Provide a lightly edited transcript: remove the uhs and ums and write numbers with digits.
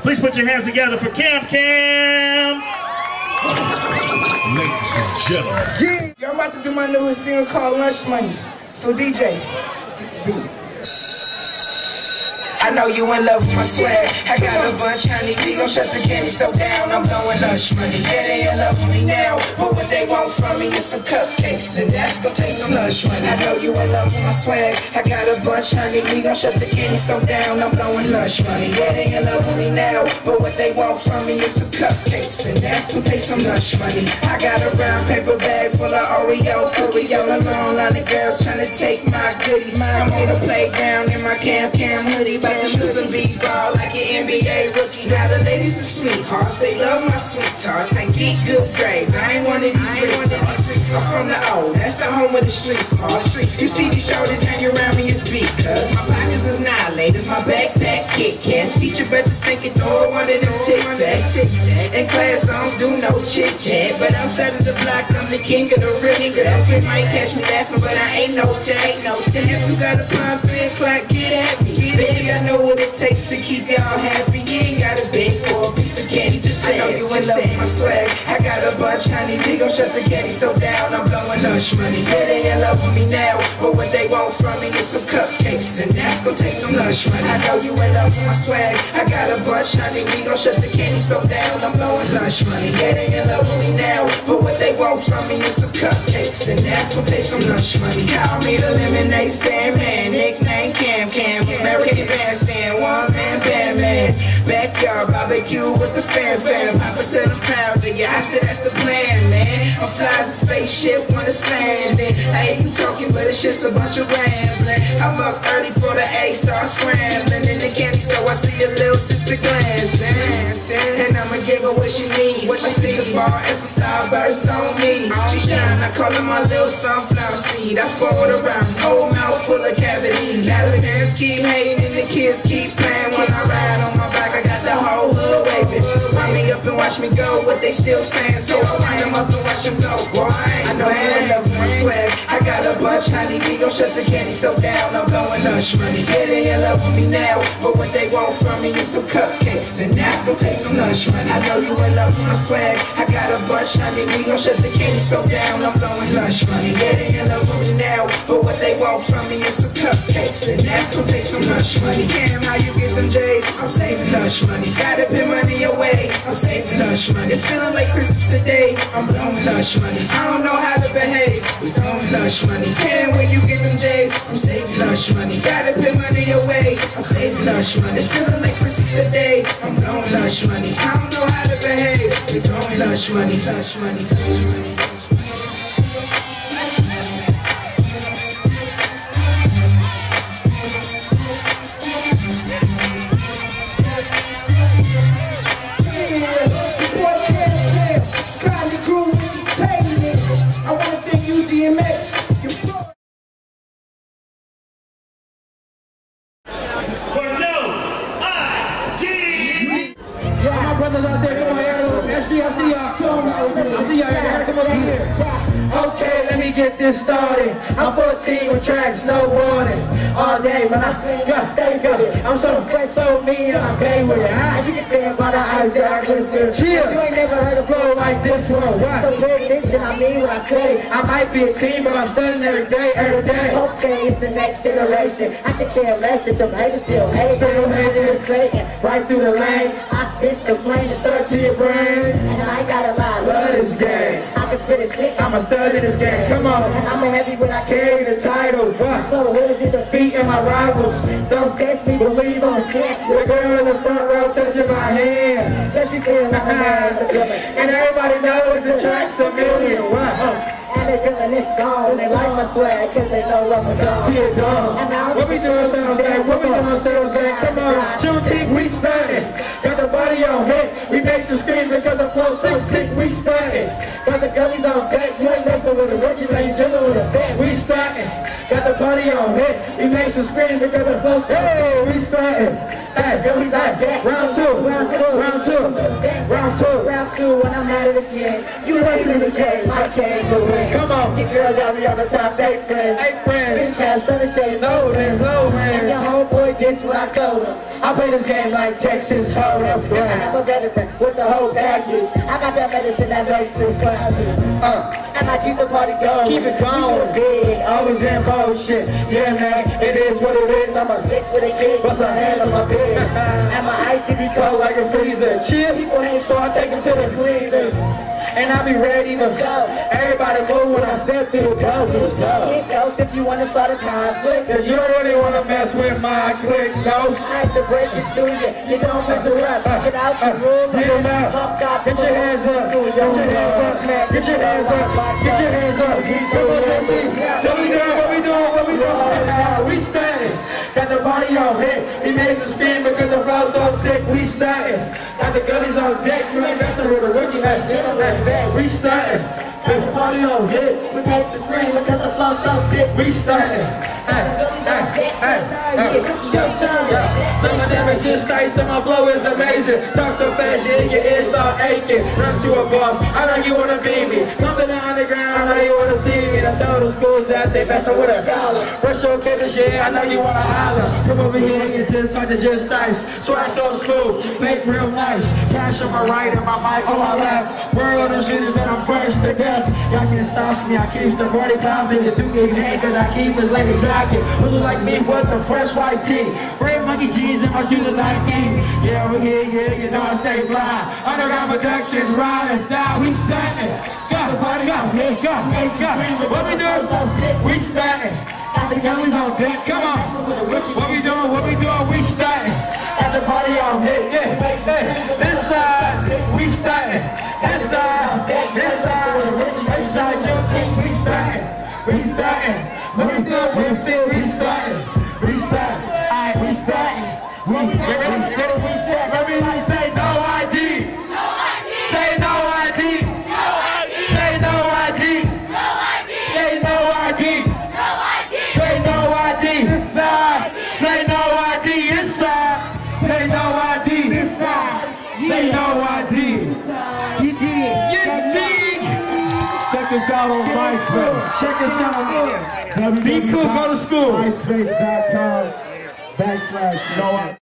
Please put your hands together for Cam Cam. Ladies and gentlemen. Yeah, y'all about to do my newest single called Lunch Money. So DJ, beat it. I know you in love with my swag. I got a bunch, honey. We gon' shut the candy store down. I'm blowing lunch money. Yeah, they in love with me now. But what they want from me is some cupcakes, and that's gon' take some lunch money. I know you in love with my swag. I got a bunch, honey. We gon' shut the candy store down. I'm blowing lunch money. Yeah, they in love with me now. But what they want from me is some cupcakes, and that's gon' take some lunch money. I got a brown paper bag full of Oreo cookies. On a long line of girls trying to take my goodies. I'm on the playground in my Cam Cam hoodie. About to shoot some b-ball like an NBA rookie. Now the ladies are sweethearts, they love my sweet tarts. I get good grades, I ain't one of these retards. I'm from the O, that's the home of the street smart. You see these shoulders hang around me, it's because my pockets is annihilators, my backpack Kit Kats. Teacher better thinking throw one of them Tic Tacs. In class I don't do no chit chat, but outside of the block I'm the king of the real. Girlfriend might catch me laughing, but I ain't no tag. If you got a prime 3 o'clock, get at me. Baby, I know what it takes to keep y'all happy. You ain't gotta beg for a piece of candy, just say I know you in love with my swag. I got a bunch, honey. We gon' shut the candy store down. I'm blowing lunch money. Yeah, they in love with me now, but what they want from me is some cupcakes, and that's gon' take some lunch money. I know you in love with my swag. I got a bunch, honey. We gon' shut the candy store down. I'm blowing lunch money. Yeah, they in love with me now, but what they want from me is some cupcakes, and that's gon' take some lunch money. Call me the lemonade stand man, nickname Cam Cam, American bandstand, one man Batman. Backyard barbecue with the fam. Papa said I'm proud of ya. I said that's the plan, man. I'm fly as a spaceship when it's landing. I hear you talking, but it's just a bunch of rambling. I'm up early for the A, start scrambling. In the candy store, I see your little sister glancing. And I'ma give her what she need. My sneakers bar and some Starbursts on me. She shine, I call her my little sunflower seed. I spoiled around, whole mouth full of cavities. Now the parents keep hating and the kids keep playing. When I ride on my back, I got the whole hood waving. Wind me up and watch me go, what they still saying. So I wind them up and watch them go, boy. I know you in love with my swag. I got a bunch, honey. We gon' shut the candy store down. I'm blowing lunch money. Yeah, they in love with me now, but what they want from me is some cupcakes, and that's gon' take some lunch money. I know you in love with my swag. I got a bunch, honey. We gon' shut the candy store down. I'm blowing lunch money. Yeah, they in love with me now, but what they want from me is some cupcakes, and that's gon' take some lunch money. Cam, how you get them J's? I'm saving lunch money. Gotta put money away. I'm saving lunch money. It's feeling like Christmas today. I'm blowing lunch money. I don't know how to behave. We throwing lunch money. Cam, when you get them J's? I'm saving lunch money. Gotta put money away. I'm saving lunch money. It's feeling like Christmas today. I'm blowing lunch money. I don't know how to behave. We throwing lunch money. Lunch money. Lunch money. Ugmx. Yo, my brothers out there, come on here. SG, I see y'all. I see y'all here. Come on here. Okay, let me get this started. I'm 14 with tracks, no warning. All day when I gotta stay with it. I'm so fresh, so mean, and I play with it. You can tell by the eyes that I glisten. Chill. You ain't never heard a flow like this one. Why? So big attention, I mean what I say. I might be a teen, but I'm studying every day, every day. Okay, it's the next generation. I can care less if them haters still hate. Still hating, claying right through the lane. I spit the flame, stuck to your brain. And I ain't gotta lie, love this game. I can spit it sick, I'ma study this game. Come on. And I'm a heavy when I carry the title. So the winners is defeating my rivals. Don't test me, believe on the check. The girl in the front row touching my hand. Yes, she feels like a man. And everybody knows the track's a million. And they're feeling this song. They like my swag cause they know I'm a dog. Yeah, dog. What we doing, San What we doing, San Come on. Juneteenth, we started. Got the body on hit. We make some screams because the flow so sick, we started. Got the gummies on deck. You ain't messing with it. What you ain't dealing with a bed. We starting, got the body on hit. We make some scream because the flow. Hey, we starting. Hey, we like that. Round two, round two, round two, round two, round two. When I'm at it again, you ain't in the game. I can't do it. Come on, you girls got me on the top. 8 friends, 8 friends. This cast gonna say no, there's no man. And your homeboy did what I told him. I play this game like Texas Hold'em. I'm a veteran with the whole package. I got that medicine that makes it slappies. And I keep the party going. Keep it going. Big, always in bullshit. Yeah, man, it is what it is. I'm a sick with a kid, bust a hand on my bed. And my icy be cold like a freezer. Chill, people hate, so I take them to the cleaners. And I be ready to go. Everybody move when I step through the door. Get close if you want to start a conflict. Cause you don't really want to mess with my clique, no. I had to break it to you. You don't mess around. Get out your room. Get your hands up. Get your hands up. Get your hands up. Get your hands up. Get your hands up. What we doing? What we doing? What we doing? We standing. Got the body on hit. He made some spin because the flow's so sick. We starting. Got the gunnies on deck. You ain't messing with a rookie like dinner like that. We starting. Got the body on hit. We made some spin because the flow's so sick. We starting. Some of them is just nice and my flow is amazing. Talk so fast, yeah, your ears start aching. Run to a boss, I know you wanna be me. Come to the underground, I know you wanna see me. I tell the schools that they messing with a scholar. Brush your campus, yeah, I know you wanna holler. Come over here and just talk to just nice. Swag so smooth, make real nice. Cash on my right and my mic on my left. World is shit that I'm first to death. Y'all can't stop me, I keep the party popping. The Duke game, cause I keep this lady jacket. Who look like me with the fresh white tee. Red monkey jeans and my shoes are Nike. Yeah, we're here, yeah, you know I stay fly. Underground Productions, ride and die, we starting. Go, party, go, yeah, go, go. What we doing? We starting. Got the guns on deck, come on. What we doing? What we doing? We starting. Got the party on hit, yeah. Hey, this side, we starting. This side, this side, this side, your team, we starting. We starting. What we doing? We starting. We starting. Alright, we starting. We starting. We starting. Everybody say no ID. No ID. Say no ID. No ID. Say no ID. No ID. Say no ID. No ID. Say no ID. This side. Say no ID. This side. Say no ID. This side. Say no ID. You did. You did. Check us out on MySpace. Check us out on Be cool, go to school. MySpace.com/.